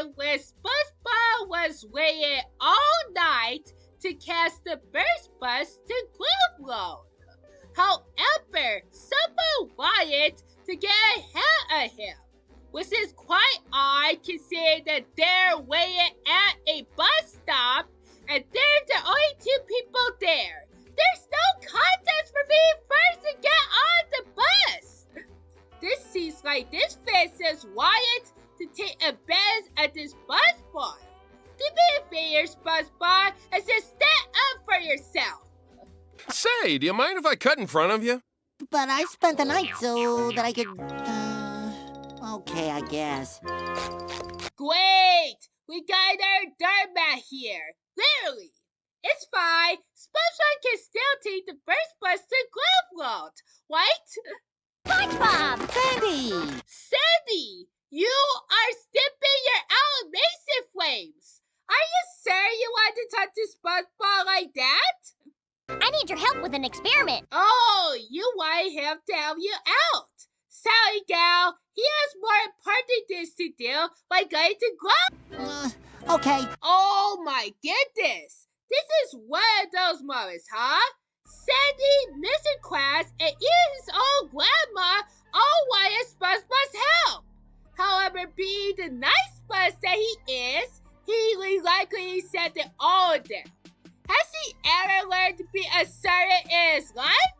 started when SpongeBob was waiting all night to catch the first bus to Gumball. However, someone wanted to get ahead of him, which is quite odd considering that they're waiting at a bus stop and they're the only two people there. There's no contest for being first to get on the bus. This seems like this fan says Wyatt to take advantage of this bus boy. Do me a favor, SpongeBob, and just stand up for yourself. Say, do you mind if I cut in front of you? But I spent the night so that I could, okay, I guess. Great! We got our doormat here. Literally. It's fine. SpongeBob can still take the first bus to Gumball, right? SpongeBob! Sandy! Sandy! You are stipping your animation flames. Are you sure you want to touch the SpongeBob like that? I need your help with an experiment. Oh, you want him to help you out. Sorry, gal. He has more important things to do, like going to Gumball. Okay. Oh my goodness. This is one of those moments, huh? Sandy, Mr. Krabs, and even his own grandma all wanted SpongeBob's help. However, being the nice bus that he is, he likely accepted all of them. Has he ever learned to be assertive in his life?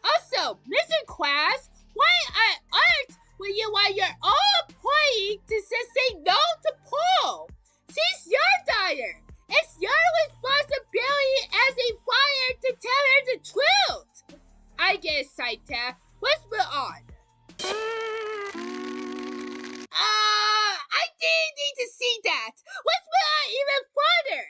Also, Mr. Krabs, why on earth would you want your own employee to just say no to Paul? She's your daughter. It's your responsibility as a father to tell her the truth. I get sidetracked. Let's move on. I didn't need to see that. Let's move on even further.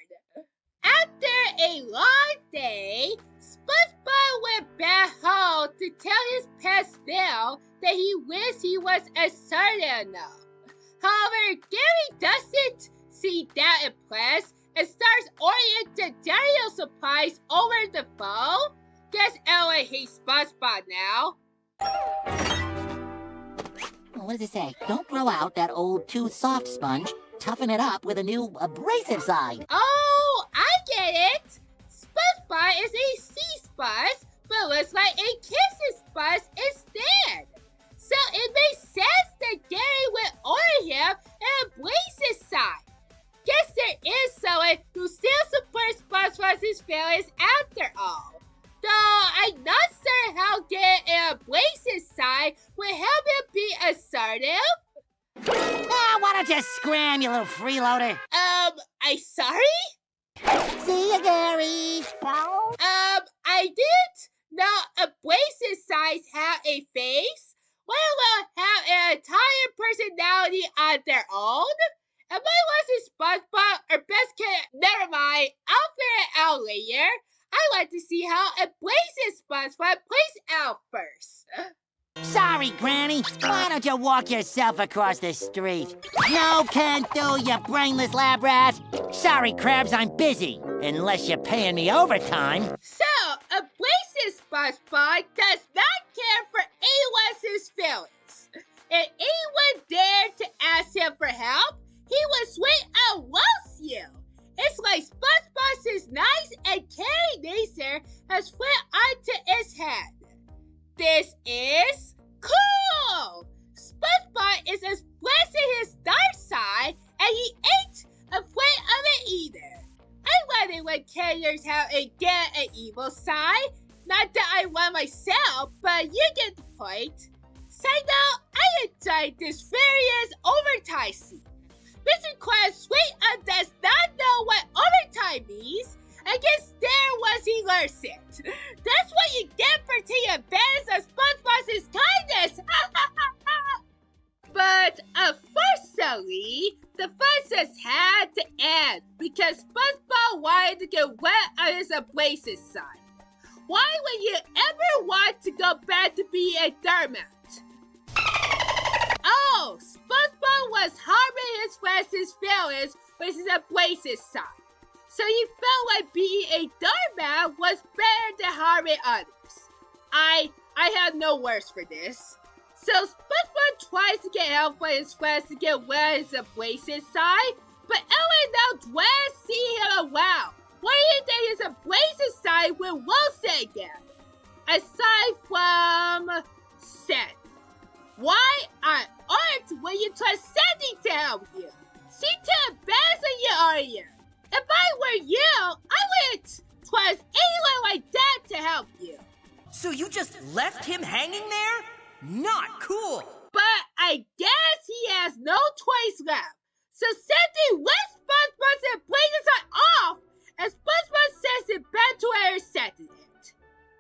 After a long day, SpongeBob went back home to tell his pet Bill that he wished he was assertive enough. However, Gary doesn't see that impressed and starts ordering the cereal supplies over the phone. Guess Ellen hates SpongeBob now. What does it say? Don't throw out that old too soft sponge. Toughen it up with a new abrasive side. Oh, I get it. SpongeBob is a sea sponge, but looks like a kissing sponge instead. So it makes sense that Gary would order him an abrasive side. Guess there is someone who still supports SpongeBob's feelings after all. Though I'm not sure how getting an abrasive side would help him be assertive. Why don't you scram, you little freeloader? I'm sorry? See ya, Gary. I didn't know abrasive sides have a face, let alone have an entire personality on their own. Am I watching SpongeBob or best kid? Never mind, I'll figure it out later. I like to see how abrasive SpongeBob plays out first. Sorry, Granny. Why don't you walk yourself across the street? No can do, you brainless lab rat. Sorry, Krabs, I'm busy. Unless you're paying me overtime. So, abrasive SpongeBob does not care for anyone's feelings. If anyone dared to ask him for help, he would swing and roast you. It's like SpongeBob's nice and caring nature has flipped onto its head. This is cool! SpongeBob is expressing his dark side, and he ain't afraid of it either. I love it when characters have a good and evil side. Not that I want myself, but you get the point. Side note, I enjoyed this various overtime scene. Mr. Krabs straight up does not know what overtime means. I guess there was he learns it. That's what you get for taking advantage of SpongeBob's kindness. But unfortunately, the fun just had to end because SpongeBob wanted to get wet on his abrasive side. Why would you ever want to go back to be a doormat? Oh, SpongeBob was harming his friends' feelings with his abrasive side. So he felt like being a doormat was better than harming others. I have no words for this. So SpongeBob tries to get help from his friends to get where his Abrasive Side, but everyone now dreads see him around. What do you think his Abrasive Side will Wilson again? Aside from Seth. Why on earth would you trust Sandy to help you? She too embarrassing you, are you? If I were you, I wouldn't trust anyone like that to help you. So you just left him hanging there? Not cool. But I guess he has no choice left. So Sandy lets SpongeBob and Abrasive Side off, and SpongeBob sends it back to where he set it.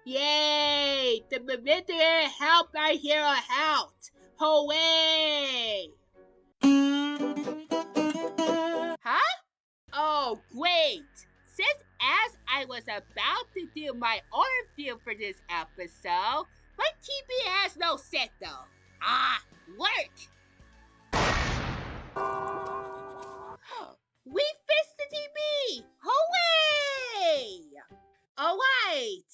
Yay! The Mimidian helped our hero out. Hooray! Huh? Oh, great! Since as I was about to do my overview for this episode, my TV has no set though. Ah, work! We fixed the TV! Hooray! Alright!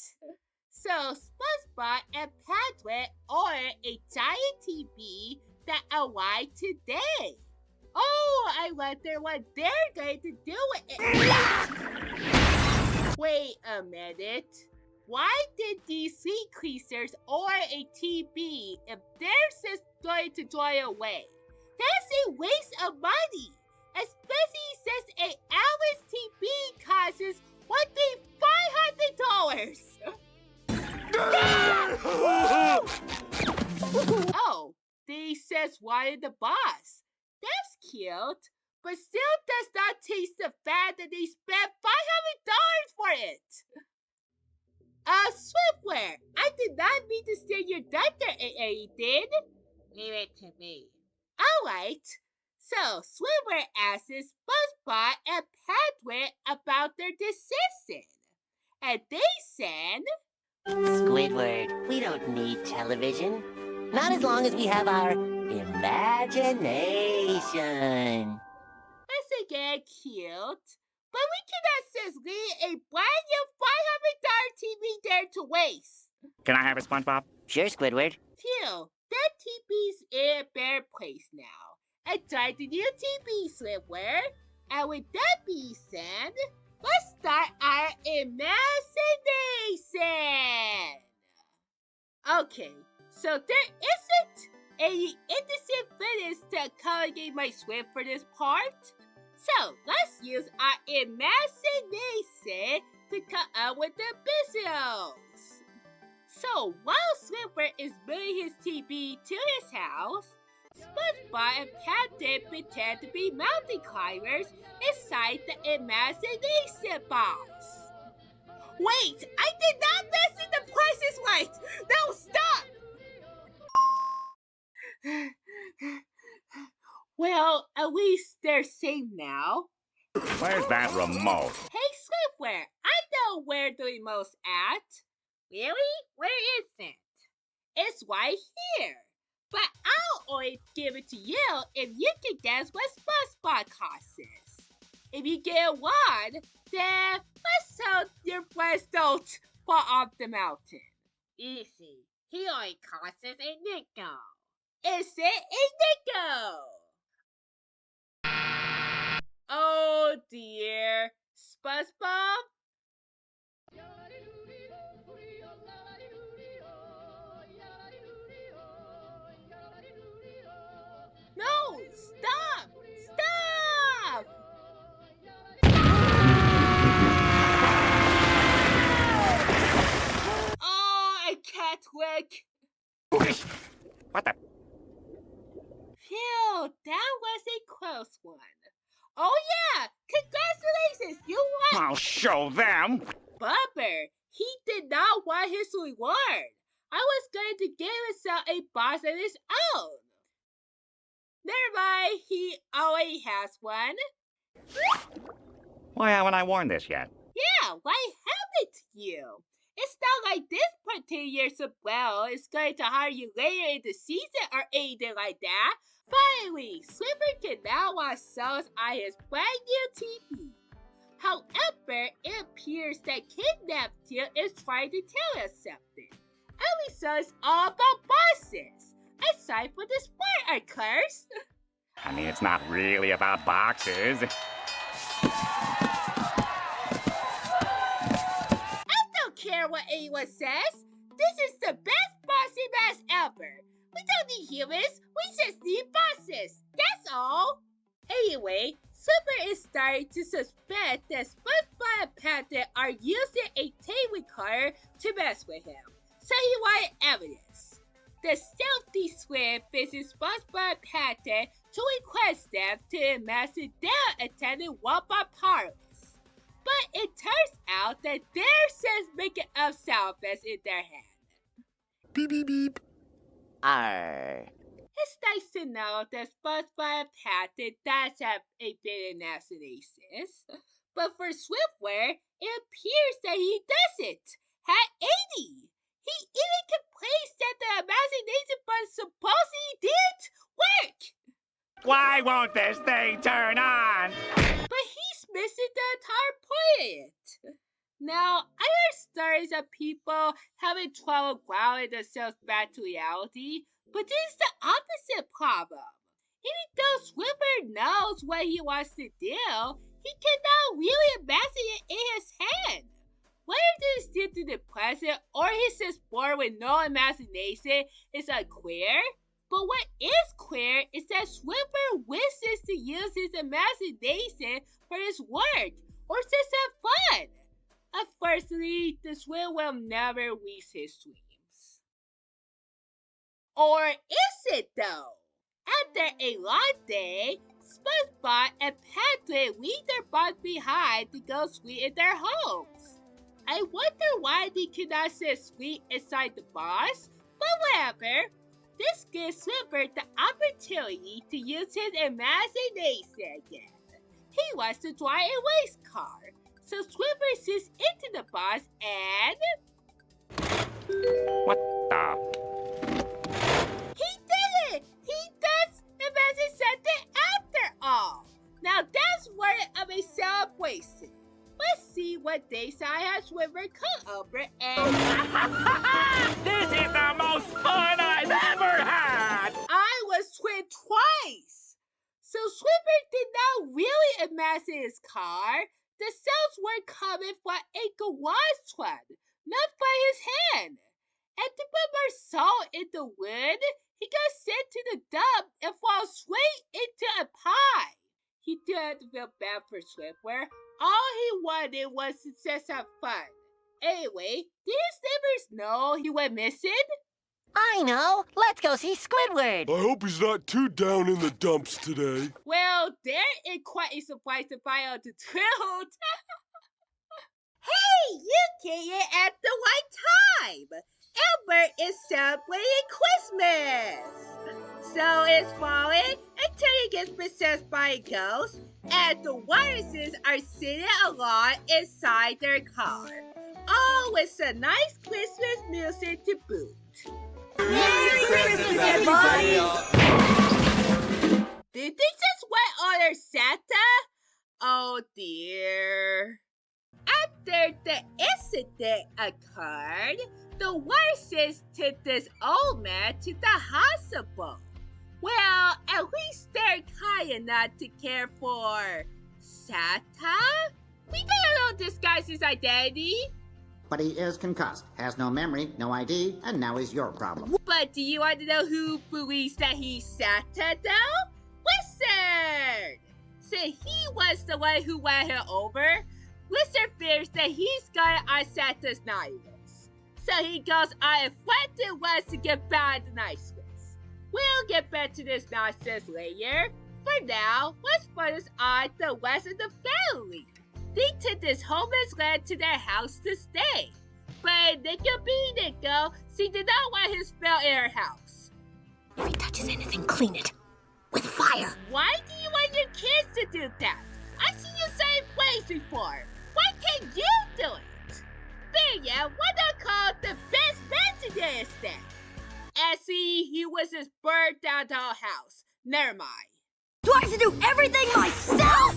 So SpongeBob and Patrick ordered a giant TV that arrived today. Oh, I wonder what they're going to do with it. Wait a minute. Why did these sea creatures order a TV if theirs is going to dry away? That's a waste of money, especially since an average TV costs $1,500. Oh, they says why the boss. That's cute, but still does not taste the fact that they spent $500 for it. Swiftware, I did not mean to steal your thunder, you did? Leave it to me. Alright, so Swiftware asks SpongeBob and Patrick about their decision. And they said, Squidward, we don't need television. Not as long as we have our imagination. That's again cute, but we cannot just leave a brand new $500 TV there to waste. Can I have a SpongeBob? Sure, Squidward. Phew, that TV's in a better place now. Enjoy the new TV, Swiftware. And with that being said, let's start our imagination. Okay, so there isn't any innocent finish to accommodate my Swift for this part. So let's use our imagination to come up with the visuals. So while Swiftware is moving his TV to his house, SpongeBob and Patrick pretend to be mountain climbers inside the imagination box. Wait, I did not mention the Price is Right! No, stop! Well, at least they're safe now. Where's that remote? Hey, Swiftware, I know where the remote's at. Really? Where is it? It's right here. But I'll only give it to you if you can guess what SpongeBob costs. If you get one, then let's hope your friends don't fall off the mountain. Easy. He only costs a nickel. Is it a nickel? Oh dear. SpongeBob? No! Stop! Stop! Oh, I can't work. What the? Phew, that was a close one. Oh yeah! Congratulations! You won! I'll show them! Bubber, he did not want his reward. I was going to give himself a boss of his own. Never mind, he already has one. Why haven't I worn this yet? Yeah, why haven't you? It's not like this particular sombrero is going to hire you later in the season or anything like that. Finally, Swiffer can now watch shows on his brand new TV. However, it appears that Kidnapped is trying to tell us something. Every show is all about bosses. Aside from the smart art cars. I mean, it's not really about boxes. I don't care what anyone says. This is the best bossy mask ever. We don't need humans, we just need bosses. That's all. Anyway, Slipper is starting to suspect that SpongeBob and Patrick are using a table car to mess with him, so he wanted evidence. The stealthy Squid visits SpongeBob and Patrick to request them to imagine their attendant Wombat Parlors. But it turns out that their says making up sound effects in their head. Beep, beep, beep. Arr. It's nice to know that SpongeBob and Patrick does have a bit of imaginations, but for Swiftware, it appears that he doesn't. Had 80. He even complains that the imagination button supposedly didn't work. Why won't this thing turn on? But he's missing the entire point of it. Now, I heard stories of people having trouble grounding themselves back to reality, but this is the opposite problem. Even though Swimmer knows what he wants to do, he cannot really imagine it in his head. Whether this is due to depression or he's just bored with no imagination is unclear. But what is clear is that Swimmer wishes to use his imagination for his work or just have fun. Unfortunately, the swim will never reach his dreams. Or is it though? After a long day, SpongeBob and Patrick leave their box behind to go sleep in their homes. I wonder why they could not sit sleep inside the box, but whatever. This gives Swimmer the opportunity to use his imagination again. He wants to drive a race car, so Swimmer sits into the box and... What the? He did it! He does imagine something after all! Now that's worthy of a celebration. Let's see what Dayside has Swimmer come over and... This is the most fun I've ever had! I was twin twice! So Swimmer did not really imagine his car. The sounds were coming from a garage truck, not by his hand. And to put more salt in the wood, he got sent to the dump and fall straight into a pie. He didn't feel bad for Swimmer. All he wanted was to just have fun. Anyway, did his neighbors know he went missing? I know. Let's go see Squidward. I hope he's not too down in the dumps today. Well, there is quite a surprise to find out the truth. Hey, you came in at the right time. Albert is celebrating Christmas. So it's falling until he gets possessed by a ghost, and the Watterses are sitting along inside their car, all with some nice Christmas music to boot. Merry Christmas, everybody! Did they just wet on their Santa? Oh dear. After the incident occurred, the Watterses took this old man to the hospital. Well, at least they're kind enough to care for Santa? We don't know this guy's identity. But he is concussed, has no memory, no ID, and now is your problem. But do you want to know who believes that he's Santa, though? Wizard! Since he was the one who won him over, Wizard fears that he's got on Santa's naughty list. So he goes on a frantic quest to get back the nice list. We'll get back to this nonsense later. For now, let's focus on the rest of the family. They took this homeless lad to their house to stay. But Nico being Nico, she did not want him smell in her house. If he touches anything, clean it. With fire. Why do you want your kids to do that? I've seen you say it ways before. Why can't you do it? There yeah, why not call the best man today instead? And see, he was just burned down the whole house. Never mind. Do I have to do everything myself?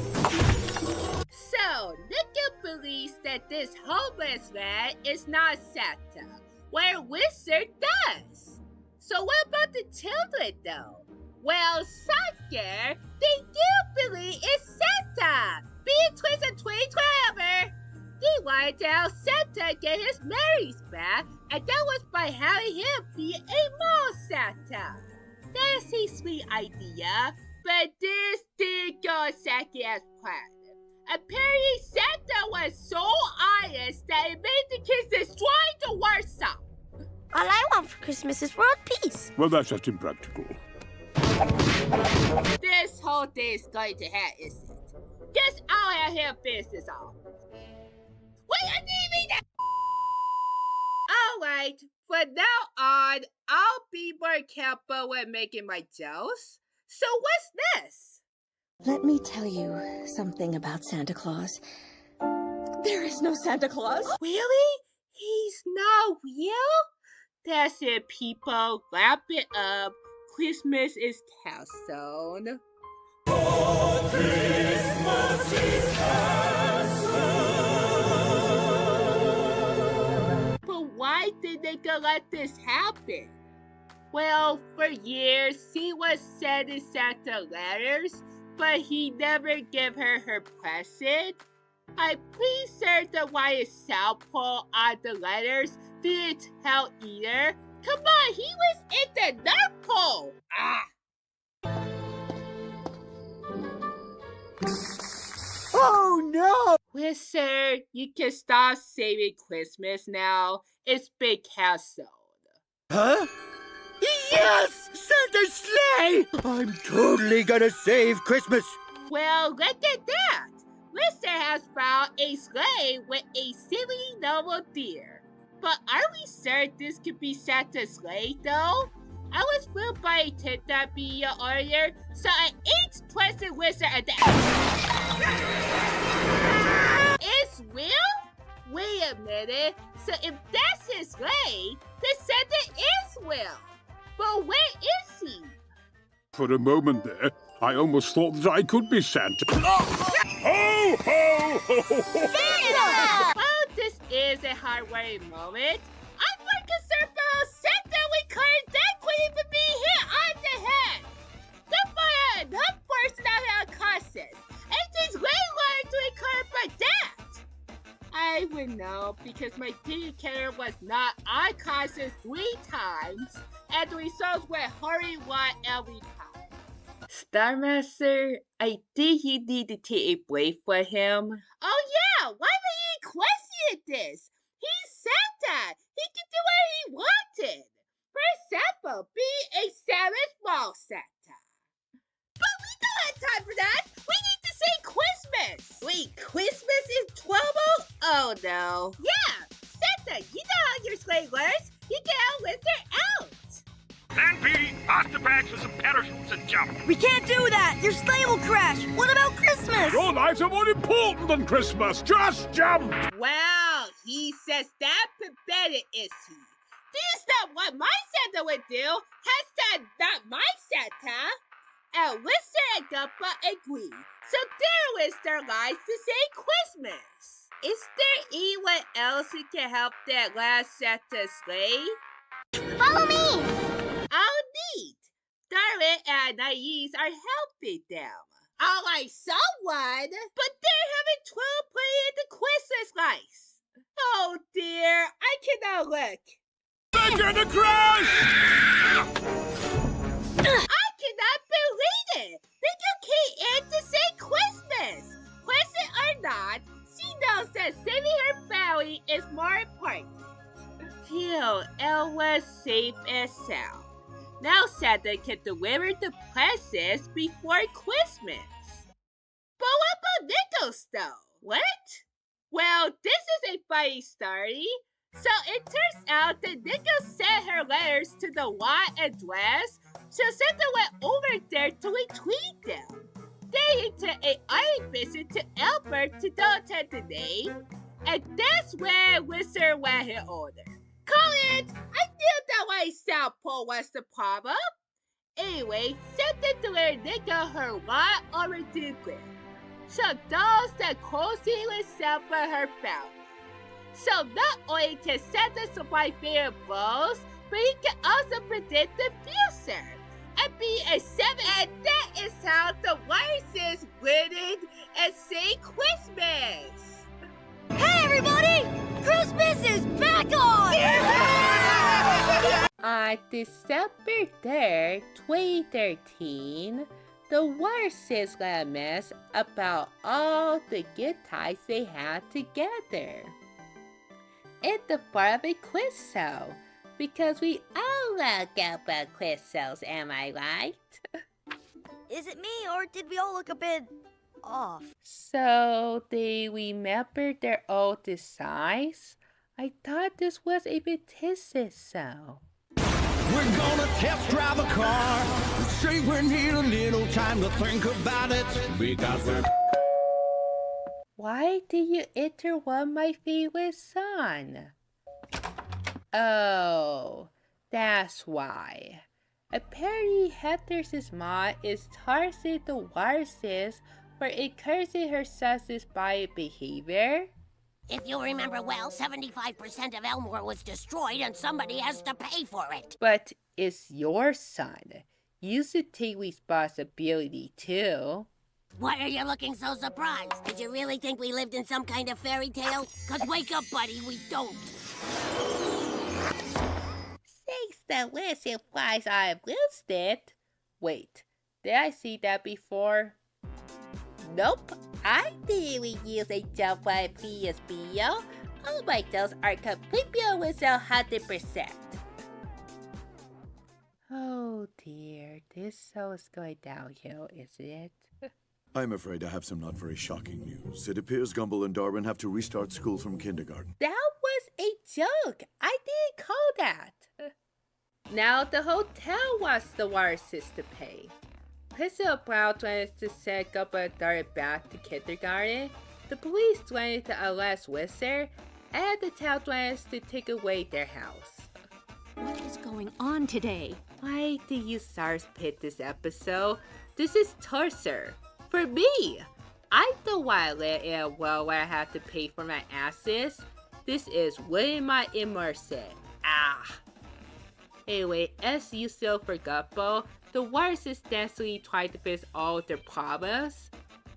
So, Nico believes that this homeless man is not Santa, where Wizard does. So what about the children, though? Well, sucker, they do believe it's Santa! Being twins in 2012! They wanted to help Santa get his memories back, and that was by having him be a mall Santa. That's a sweet idea, but this didn't go exactly as planned. Apparently, Santa was so honest that it made the kids destroy the workshop. All I want for Christmas is world peace. Well, that's just impractical. This whole thing is going to hell, isn't it? Guess I'll have him finish this off. What you need me to... Alright, from now on, I'll be more careful when making my jokes. So what's this? Let me tell you something about Santa Claus. There is no Santa Claus. Really? He's not real? That's it, people. Wrap it up. Christmas is canceled. Christmas is canceled. But why did they let this happen? Well, for years, he was sending Santa letters, but he never gave her present. I'm pretty certain why his South Pole on the letters didn't tell either. Come on, he was in the North Pole! Oh no! Wizard, you can stop saving Christmas now. It's been canceled. Huh? Yes! Santa's sleigh! I'm totally gonna save Christmas. Well, look at that! Wizard has found a sleigh with a silly noble deer. But are we certain this could be Santa's sleigh, though? I was fooled by a tip that video earlier, so I ate Twisted Wizard at the It's real? Wait a minute. So if that's his sleigh, then Santa is real. But where is he? For a moment there, I almost thought that I could be Santa. Ho, ho, ho, ho, ho. Well, this is a heartwarming moment. I'm more concerned about Santa recording that queen for being hit on the head. Goodbye, enough personality unconscious. Anything's way harder to record but that. I would know because my TV carrier was not unconscious 3 times, and the results were hurry one every time. Starmaster, I think you need to take a break for him. Oh yeah, why were you question this? He's Santa. He can do what he wanted. For example, be a savage ball Santa. But we don't have time for that. We need to say Christmas. Wait, Christmas is 12? Oh no. Yeah, Santa, you know how your sleigh works. You can outwit their out. Plan B, pasta bags with some parachutes and jump. We can't do that! Your sleigh will crash! What about Christmas? Your lives are more important than Christmas. Just jump! Well, he says that pathetic is he. This is not what my Santa would do. Hashtag not my Santa. And Wizard and Gumball agree. So there is their lives to say Christmas. Is there anyone else who can help that last Santa sleigh? Follow me! I'll need. Darwin and Naive are helping them. Alright, someone! But they're having trouble playing the Christmas lights. Oh dear, I cannot look. They're gonna crash! I cannot believe it! They just came in to say Christmas! Present or not, she knows that saving her family is more important. Phew, Elle was safe and sound. Now Santa can deliver the presents before Christmas. But what about Nichols though? What? Well, this is a funny story. So it turns out that Nichols sent her letters to the wrong address, so Santa went over there to retweet them. Then he took an art visit to Albert to don't attend the day, and that's where Wizard went his order. Call it! I knew that why South Pole was the problem. Anyway, Santa delivered Nika her one overdue gift. So those that closely resemble her family. So not only can Santa supply favorite clothes, but he can also predict the future and be a 7. And that is how the viruses winning and say Christmas. Hey, everybody! Christmas is back on! On December 3rd, 2013, the viruses got a mess about all the good times they had together. It's the part of a quiz show, because we all love Gumball quiz shows, am I right? Is it me, or did we all look a bit off? So they remembered their old designs? I thought this was a fictitious show. We're gonna test drive a car. Say we need a little time to think about it. Because we're... Why did you enter one of my favorite songs? Oh, that's why. Apparently, Heather's mom is targeting the viruses for encouraging her son's bad behavior. If you remember well, 75% of Elmore was destroyed and somebody has to pay for it. But it's your son. You should take responsibility too. Why are you looking so surprised? Did you really think we lived in some kind of fairy tale? 'Cause wake up, buddy, we don't. Thanks the whistle flies I missed it. Wait, did I see that before? Nope, I didn't use a jump on a previous video. All my those are completely with 100%. Oh dear, this show is going downhill, isn't it? I'm afraid I have some not very shocking news. It appears Gumball and Darwin have to restart school from kindergarten. That was a joke. I didn't call that. Now the hotel wants the viruses to pay. Principal Brown wanted to send Gumball and Darwin back to kindergarten. The police wanted to arrest Wizard, and the town wanted to take away their house. What is going on today? Why did you stars pick this episode? This is torture. For me! I don't want to live in a world where I have to pay for my asses. This is winning my immersion. Ah! Anyway, as usual for Gumball, the viruses desperately try to fix all their problems,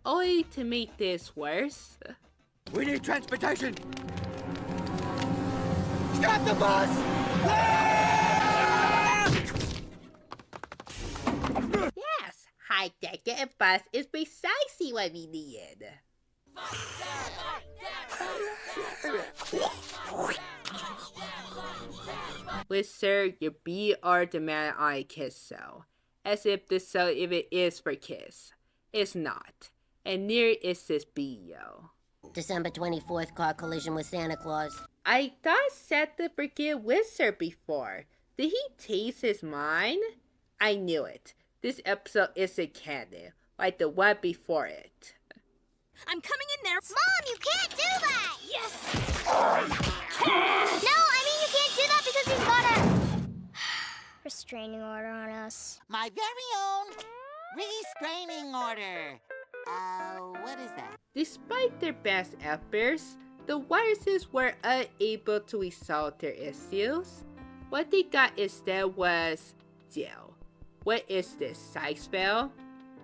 only to make this worse. We need transportation! Stop the bus! Yes, high-tech and bus is precisely what we need. Wizard, your BR demand on a kiss show. As if this show even is for kids. It's not. And neither is this video. December 24th, car collision with Santa Claus. I thought Seth to forget Wizard before. Did he change his mind? I knew it. This episode isn't canon, like the one before it. I'm coming in there. Mom, you can't do that! Yes! No, I mean you can't do that because he's got a restraining order on us. My very own restraining order. What is that? Despite their best efforts, the viruses were unable to resolve their issues. What they got instead was jail. What is this, Sykesville?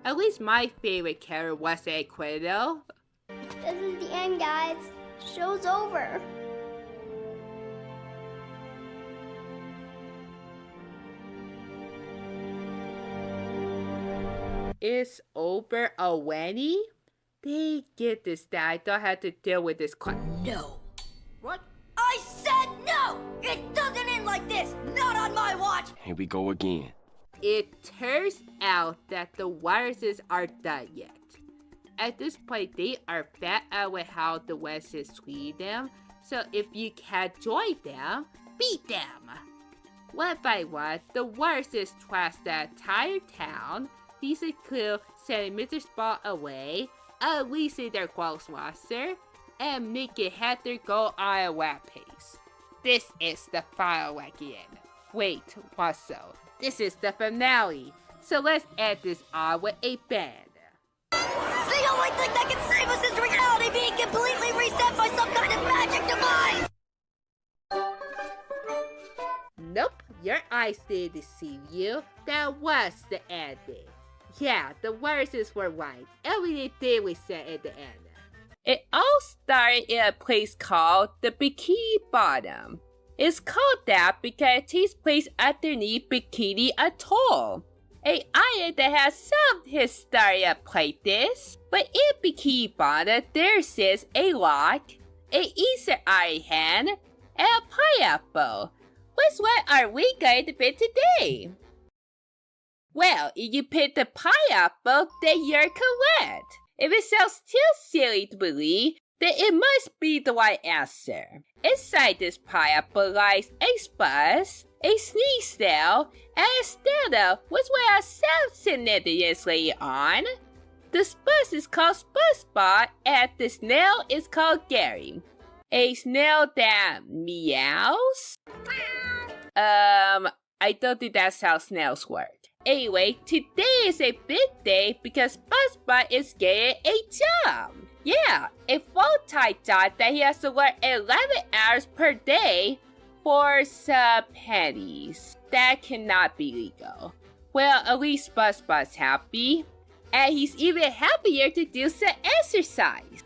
At least my favorite character was a criminal. This is the end, guys. Show's over. It's over already? They get this that I don't have to deal with this crap. No. What? I said no! It doesn't end like this! Not on my watch! Here we go again. It turns out that the viruses are done yet. At this point, they are fed up with how the West is treating them, so if you can't join them, beat them. One by one, the viruses trash the entire town, these include sending Mr. Spot away, unleashing their gross monster, and making Heather go on a rampage. This is the final again. Wait, also, this is the finale, so let's end this on with a bang. The only thing that can save us is reality being completely reset by some kind of magic device! Nope, I did deceive you. That was the ending. Yeah, the verses were right. Everything did we said at the end. It all started in a place called the Bikini Bottom. It's called that because it takes place underneath Bikini Atoll, an island that has some history like this. But in Bikini Bottom, there is a lock, an Easter egg hen, and a pineapple. Which one are we going to pick today? Well, if you pick the pineapple, then you're correct. If it sounds too silly to believe, then it must be the right answer. Inside this pineapple lies a spuz, a sneeze snail, and a snail which we have some significance later on. The spuz is called Spud and the snail is called Gary. A snail that meows? I don't think that's how snails work. Anyway, today is a big day because Spud is getting a job. Yeah, a full-time job that he has to work 11 hours per day for some pennies. That cannot be legal. Well, at least Spud's happy. And he's even happier to do some exercise.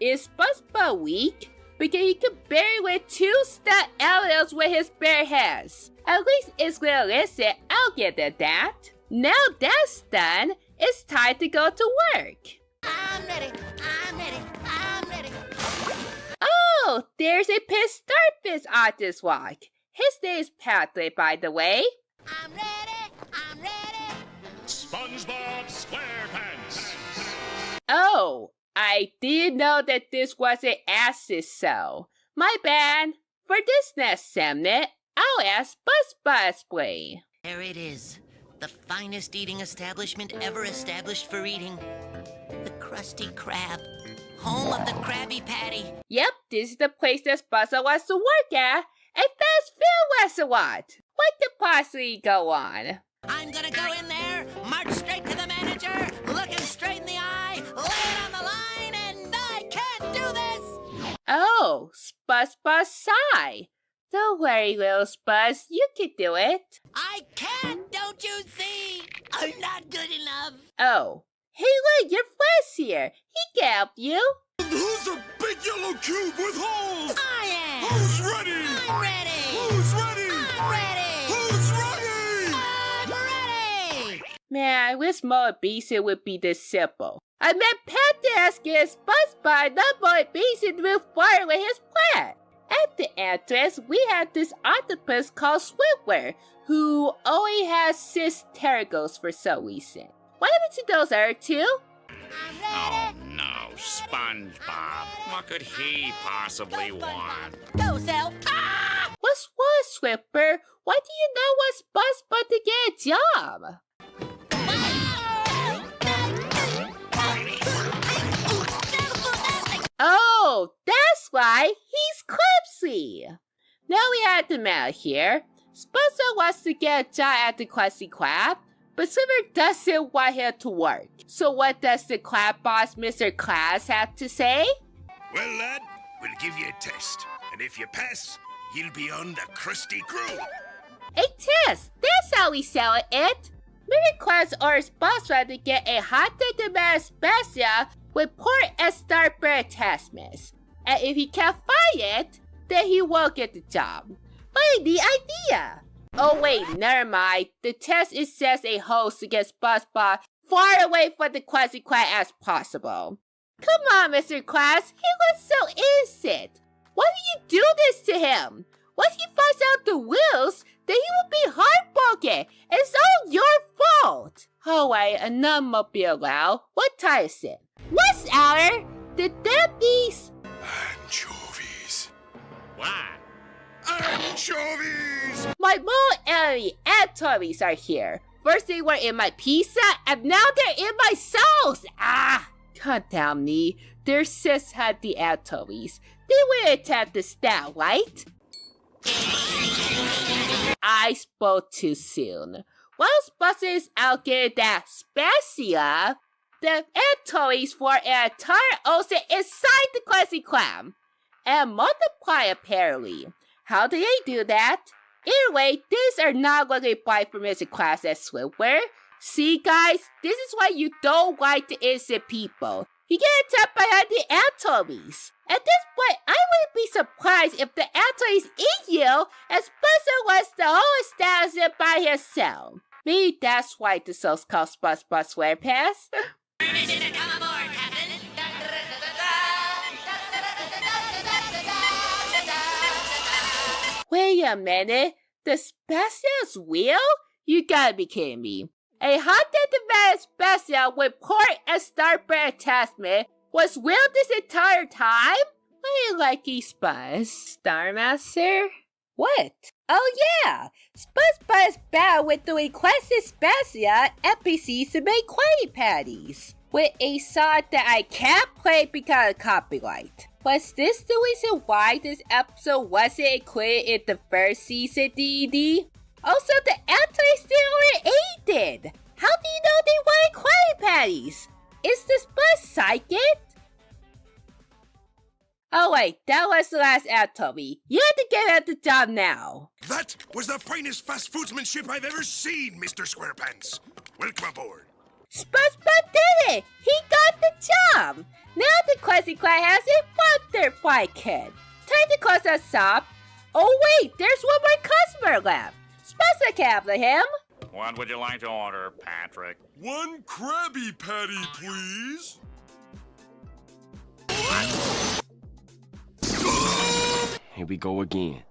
Is Spud weak? Because he can barely lift 2 stunt animals with his bare hands. At least it's realistic, I'll give it that. Now that's done, it's time to go to work. I'm ready, I'm ready, I'm ready. Oh, there's a pit starfish on this walk. His name is Patrick, by the way. I'm ready, I'm ready. SpongeBob SquarePants. Oh, I didn't know that this was an acid cell. My bad. For this next segment, I'll ask Spud explain. There it is. The finest eating establishment ever established for eating. The Krusty Krab. Home of the Krabby Patty. Yep, this is the place that Spud wants to work at. A fast food restaurant. What could possibly go on? I'm gonna go in there, march straight to the manager, look him straight in the eye, lay it on the line, and I can't do this! Oh, Spud's Side. Don't worry, little Spud, you can do it. I can't, don't you see? I'm not good enough. Oh, hey look, your friend's here. He can help you. Who's a big yellow cube with holes? I am! Who's ready? I'm ready! Who's ready? I'm ready! Who's ready? I'm ready! Man, I wish more basic would be this simple. I meant Pat asking Spud not more basic to move forward with his plan. At the entrance, we have this octopus called Squidward, who only has 6 tentacles for some reason. What happened to those other 2? Oh no, SpongeBob. What could he possibly want? Go, Self! Ah! What's wrong, Squidward? Why do you not want Spud to get a job? Oh, that's why he's clumsy. Now we have the mail here. Spencer wants to get a job at the Krusty Krab, but Silver doesn't want him to work. So what does the Krab boss, Mr. Krabs, have to say? Well, lad, we'll give you a test. And if you pass, you'll be on the Krusty Crew. A test! That's how we sell it. Mr. Krabs orders Buzzard to get a hot dog demand special with port and starboard attachments. And if he can't find it, then he won't get the job. But the idea! Oh wait, never mind. The test is just a host to get SpongeBob far away from the Krusty Krab as possible. Come on, Mr. Krabs, he looks so innocent. Why do you do this to him? Once he finds out the rules, then he will be heartbroken. It's all your fault. Oh wait, enough must be allowed. What time is it? What's hour? Did that be... Anchovies. What? Anchovies! My more enemy anchovies are here. First they were in my pizza, and now they're in my sauce. Ah! God damn me. They're sis had the anchovies. They will attempt the stat, right? I spoke too soon. Whilst Buster is out getting that spatula, the anchovies for an entire ocean inside the Krusty Krab and multiply apparently. How do they do that? Anyway, these are not what we buy for music class at swimwear. See, guys, this is why you don't like the innocent people. You get attacked by the anchovies. At this point, I wouldn't be surprised if the anchovies eat you, as Spencer wants the whole establishment by himself. Maybe that's why the show's called SpongeBob SquarePants. Wait a minute, the special's real? You gotta be kidding me. A haunted event special with port and starboard attachment was real this entire time? I like Spud. Star Master? What? Oh yeah! SpongeBob is bad with doing classic special NPCs to make Krabby Patties. With a song that I can't play because of copyright. Was this the reason why this episode wasn't included in the first season, D&D? Also, the anti still created! How do you know they wanted Krabby Patties? Is this bus psychic? Oh wait, that was the last anchomy. You have to get at the job now. That was the finest fast foodsmanship I've ever seen, Mr. Squarepants. Welcome aboard. SpongeBob did it! He got the job! Now the Classic Class has a butterfly kid. Time to close us up. Oh wait, there's one more customer left. Spencer can have him. What would you like to order, Patrick? One Krabby Patty, please. Here we go again.